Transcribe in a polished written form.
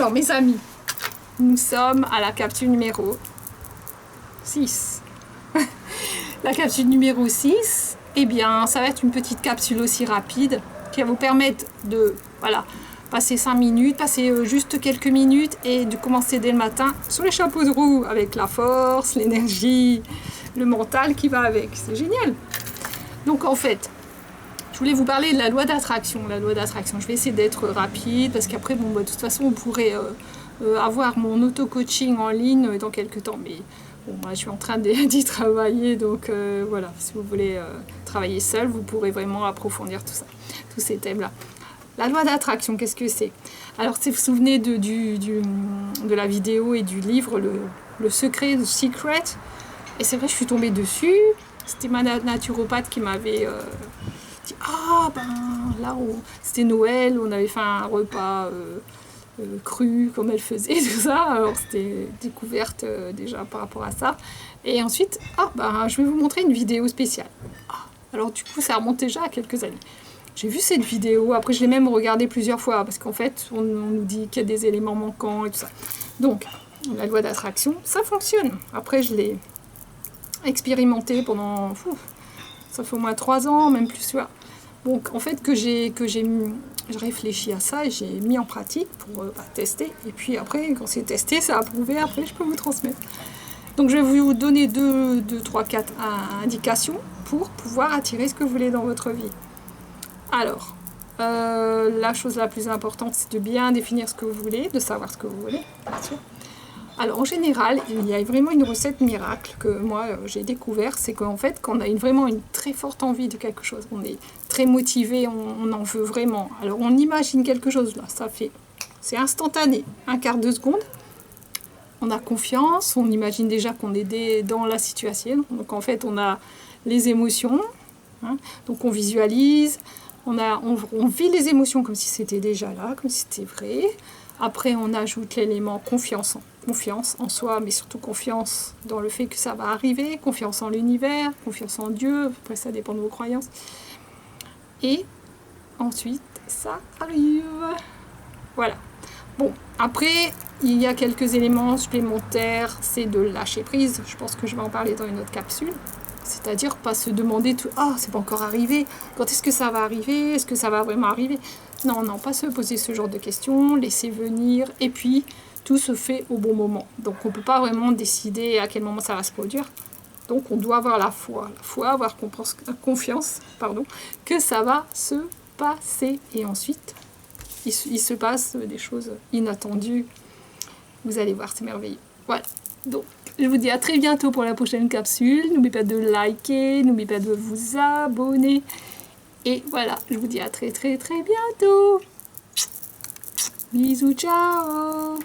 Alors, mes amis, nous sommes à la capsule numéro 6. La capsule numéro 6, eh bien, ça va être une petite capsule aussi rapide qui va vous permettre de, voilà, passer 5 minutes, passer juste quelques minutes et de commencer dès le matin sur les chapeaux de roue avec la force, l'énergie, le mental qui va avec. C'est génial. Donc, en fait, je voulais vous parler de la loi d'attraction. La loi d'attraction, je vais essayer d'être rapide parce qu'après, bon, de toute façon, vous pourrez avoir mon auto-coaching en ligne dans quelques temps. Mais bon, moi, je suis en train d'y travailler. Donc voilà, si vous voulez travailler seul, vous pourrez vraiment approfondir tout ça, tous ces thèmes-là. La loi d'attraction, qu'est-ce que c'est? Alors, si vous vous souvenez de la vidéo et du livre, le secret, The Secret, et c'est vrai, je suis tombée dessus. C'était ma naturopathe qui m'avait... dit, ah ben là c'était Noël, on avait fait un repas cru comme elle faisait, tout ça, alors c'était découverte déjà par rapport à ça. Et ensuite, je vais vous montrer une vidéo spéciale. Alors du coup ça remonte déjà à quelques années. J'ai vu cette vidéo, après je l'ai même regardée plusieurs fois parce qu'en fait on nous dit qu'il y a des éléments manquants et tout ça. Donc la loi d'attraction, ça fonctionne. Après je l'ai expérimenté pendant... ça fait au moins 3 ans, même plus, tu vois. Donc, en fait, que j'ai réfléchi à ça et j'ai mis en pratique pour tester. Et puis après, quand c'est testé, c'est approuvé, après, je peux vous transmettre. Donc, je vais vous donner 2, 3, 4 indications pour pouvoir attirer ce que vous voulez dans votre vie. Alors, la chose la plus importante, c'est de bien définir ce que vous voulez, de savoir ce que vous voulez, bien sûr. Alors en général, il y a vraiment une recette miracle que moi j'ai découvert, c'est qu'en fait, quand on a vraiment une très forte envie de quelque chose, on est très motivé, on en veut vraiment. Alors on imagine quelque chose là, c'est instantané, un quart de seconde. On a confiance, on imagine déjà qu'on est dans la situation. Donc en fait, on a les émotions, hein, donc on visualise, on vit les émotions comme si c'était déjà là, comme si c'était vrai. Après, on ajoute l'élément confiance en soi, mais surtout confiance dans le fait que ça va arriver, confiance en l'univers, confiance en Dieu, après ça dépend de vos croyances. Et ensuite, ça arrive. Voilà. Bon, après, il y a quelques éléments supplémentaires, c'est de lâcher prise. Je pense que je vais en parler dans une autre capsule. C'est-à-dire pas se demander tout, c'est pas encore arrivé, quand est-ce que ça va arriver, est-ce que ça va vraiment arriver? Non, pas se poser ce genre de questions, laisser venir, et puis tout se fait au bon moment. Donc on ne peut pas vraiment décider à quel moment ça va se produire. Donc on doit avoir la foi, avoir confiance, que ça va se passer. Et ensuite, il se passe des choses inattendues. Vous allez voir, c'est merveilleux. Voilà, donc je vous dis à très bientôt pour la prochaine capsule. N'oubliez pas de liker, n'oubliez pas de vous abonner. Et voilà, je vous dis à très très très bientôt. Bisous, ciao.